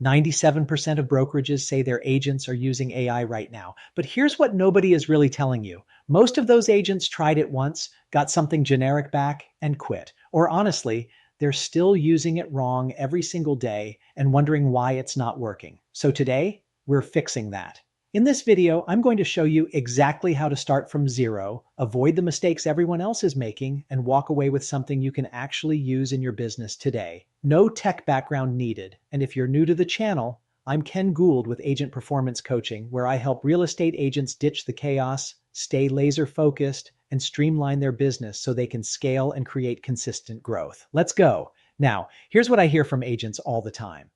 97% of brokerages say their agents are using AI right now. But here's what nobody is really telling you. Most of those agents tried it once, got something generic back, and quit. Or honestly, they're still using it wrong every single day and wondering why it's not working. So today, we're fixing that. In this video, I'm going to show you exactly how to start from zero, avoid the mistakes everyone else is making, and walk away with something you can actually use in your business today. No tech background needed. And if you're new to the channel, I'm Ken Gould with Agent Performance Coaching, where I help real estate agents ditch the chaos, stay laser focused, and streamline their business so they can scale and create consistent growth. Let's go. Now, here's what I hear from agents all the time.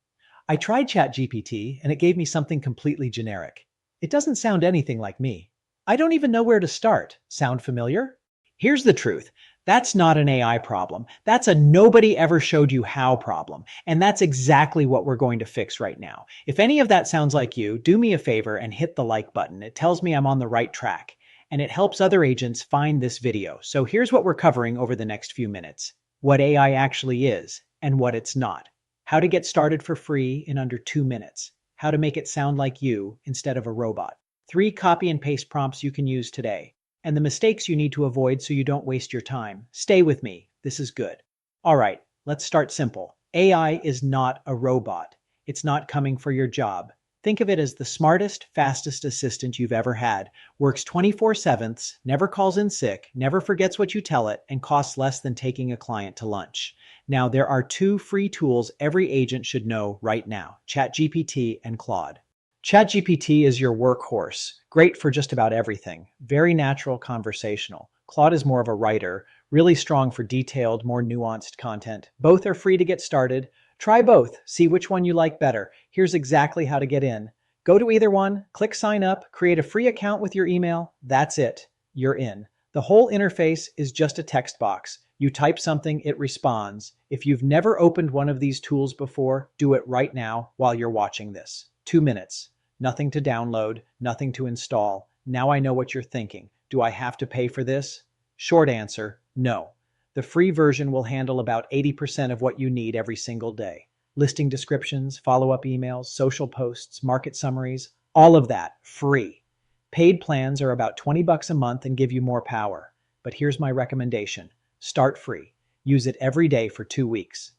I tried ChatGPT and it gave me something completely generic. It doesn't sound anything like me. I don't even know where to start. Sound familiar? Here's the truth. That's not an AI problem. That's a nobody ever showed you how problem. And that's exactly what we're going to fix right now. If any of that sounds like you, do me a favor and hit the like button. It tells me I'm on the right track, and it helps other agents find this video. So here's what we're covering over the next few minutes. What AI actually is and what it's not. How to get started for free in under 2 minutes. How to make it sound like you instead of a robot. 3 copy and paste prompts you can use today. And the mistakes you need to avoid so you don't waste your time. Stay with me. This is good. All right, let's start simple. AI is not a robot. It's not coming for your job. Think of it as the smartest, fastest assistant you've ever had. Works 24/7, never calls in sick, never forgets what you tell it, and costs less than taking a client to lunch. Now, there are 2 free tools every agent should know right now, ChatGPT and Claude. ChatGPT is your workhorse, great for just about everything, very natural conversational. Claude is more of a writer, really strong for detailed, more nuanced content. Both are free to get started. Try both, see which one you like better. Here's exactly how to get in. Go to either one, click sign up, create a free account with your email. That's it, you're in. The whole interface is just a text box. You type something, it responds. If you've never opened one of these tools before, do it right now while you're watching this. 2 minutes. Nothing to download, nothing to install. Now I know what you're thinking. Do I have to pay for this? Short answer, no. The free version will handle about 80% of what you need every single day. Listing descriptions, follow-up emails, social posts, market summaries, all of that free. Paid plans are about $20 a month and give you more power. But here's my recommendation. Start free. Use it every day for 2 weeks.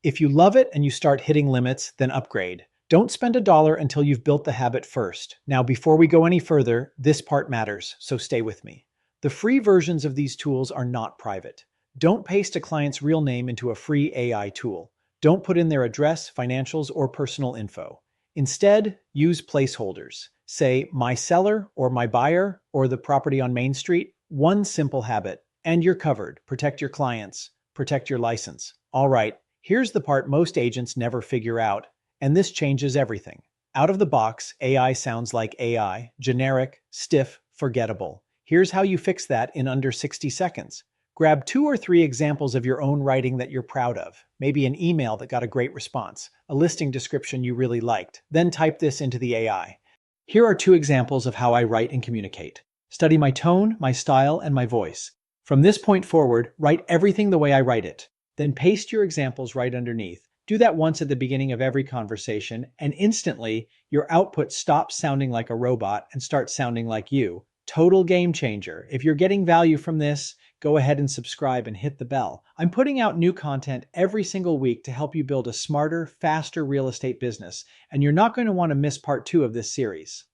If you love it and you start hitting limits, then upgrade. Don't spend $1 until you've built the habit first. Now, before we go any further, this part matters, so stay with me. The free versions of these tools are not private. Don't paste a client's real name into a free AI tool. Don't put in their address, financials, or personal info. Instead, use placeholders. Say, my seller, or my buyer, or the property on Main Street. One simple habit, and you're covered. Protect your clients. Protect your license. All right, here's the part most agents never figure out. And this changes everything. Out of the box, AI sounds like AI, generic, stiff, forgettable. Here's how you fix that in under 60 seconds. Grab 2 or 3 examples of your own writing that you're proud of. Maybe an email that got a great response, a listing description you really liked. Then type this into the AI. Here are 2 examples of how I write and communicate. Study my tone, my style, and my voice. From this point forward, write everything the way I write it. Then paste your examples right underneath. Do that once at the beginning of every conversation, and instantly, your output stops sounding like a robot and starts sounding like you. Total game changer. If you're getting value from this, go ahead and subscribe and hit the bell. I'm putting out new content every single week to help you build a smarter, faster real estate business, and you're not going to want to miss part 2 of this series.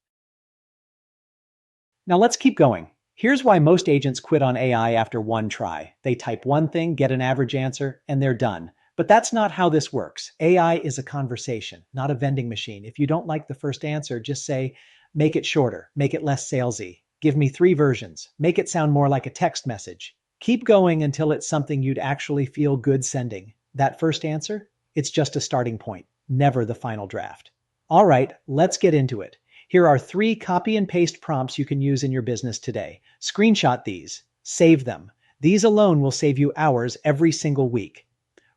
Now let's keep going. Here's why most agents quit on AI after one try. They type one thing, get an average answer, and they're done. But that's not how this works. AI is a conversation, not a vending machine. If you don't like the first answer, just say, make it shorter, make it less salesy. Give me 3 versions. Make it sound more like a text message. Keep going until it's something you'd actually feel good sending. That first answer? It's just a starting point, never the final draft. All right, let's get into it. Here are 3 copy and paste prompts you can use in your business today. Screenshot these. Save them. These alone will save you hours every single week.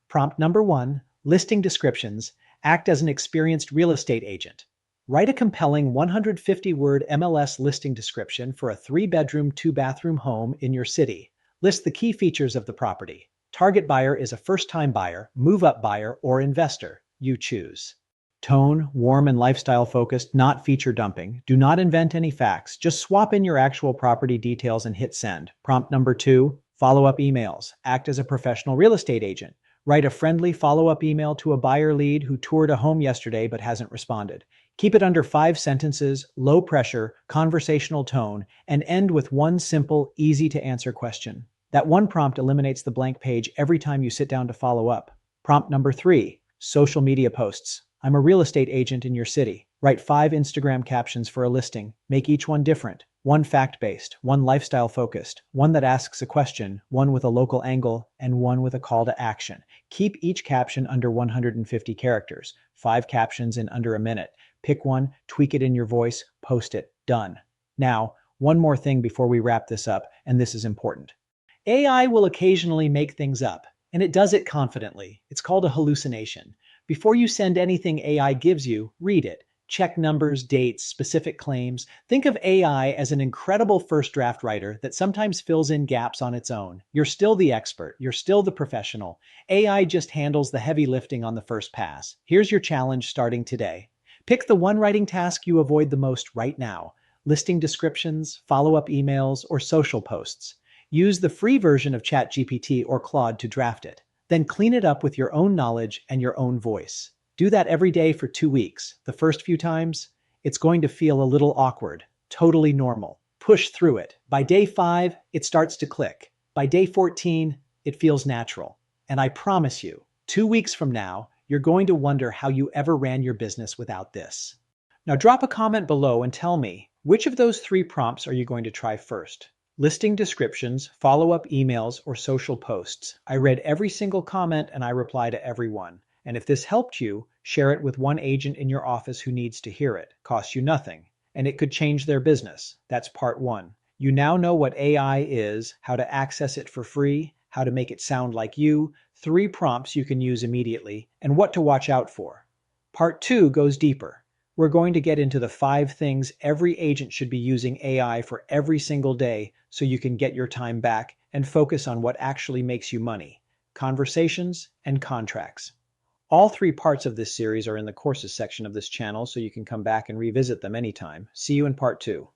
Prompt number 1, listing descriptions. Act as an experienced real estate agent. Write a compelling 150-word MLS listing description for a 3-bedroom, 2-bathroom home in your city. List the key features of the property. Target buyer is a first-time buyer, move-up buyer, or investor. You choose. Tone, warm and lifestyle focused, not feature dumping. Do not invent any facts. Just swap in your actual property details and hit send. Prompt number 2, follow up emails. Act as a professional real estate agent. Write a friendly follow up email to a buyer lead who toured a home yesterday but hasn't responded. Keep it under 5 sentences, low pressure, conversational tone, and end with one simple, easy to answer question. That one prompt eliminates the blank page every time you sit down to follow up. Prompt number 3, social media posts. I'm a real estate agent in your city. Write 5 Instagram captions for a listing. Make each one different. One fact-based, one lifestyle-focused, one that asks a question, one with a local angle, and one with a call to action. Keep each caption under 150 characters. 5 captions in under a minute. Pick one, tweak it in your voice, post it. Done. Now, one more thing before we wrap this up, and this is important. AI will occasionally make things up, and it does it confidently. It's called a hallucination. Before you send anything AI gives you, read it. Check numbers, dates, specific claims. Think of AI as an incredible first draft writer that sometimes fills in gaps on its own. You're still the expert. You're still the professional. AI just handles the heavy lifting on the first pass. Here's your challenge starting today. Pick the one writing task you avoid the most right now. Listing descriptions, follow-up emails, or social posts. Use the free version of ChatGPT or Claude to draft it. Then clean it up with your own knowledge and your own voice. Do that every day for 2 weeks. The first few times, it's going to feel a little awkward, totally normal. Push through it. By day 5, it starts to click. By day 14, it feels natural. And I promise you, 2 weeks from now, you're going to wonder how you ever ran your business without this. Now drop a comment below and tell me, which of those 3 prompts are you going to try first? Listing descriptions, follow-up emails, or social posts. I read every single comment and I reply to every one. And if this helped you, share it with one agent in your office who needs to hear it. Costs you nothing. And it could change their business. That's part 1. You now know what AI is, how to access it for free, how to make it sound like you, 3 prompts you can use immediately, and what to watch out for. Part 2 goes deeper. We're going to get into the 5 things every agent should be using AI for every single day so you can get your time back and focus on what actually makes you money: conversations and contracts. All 3 parts of this series are in the courses section of this channel, so you can come back and revisit them anytime. See you in part 2.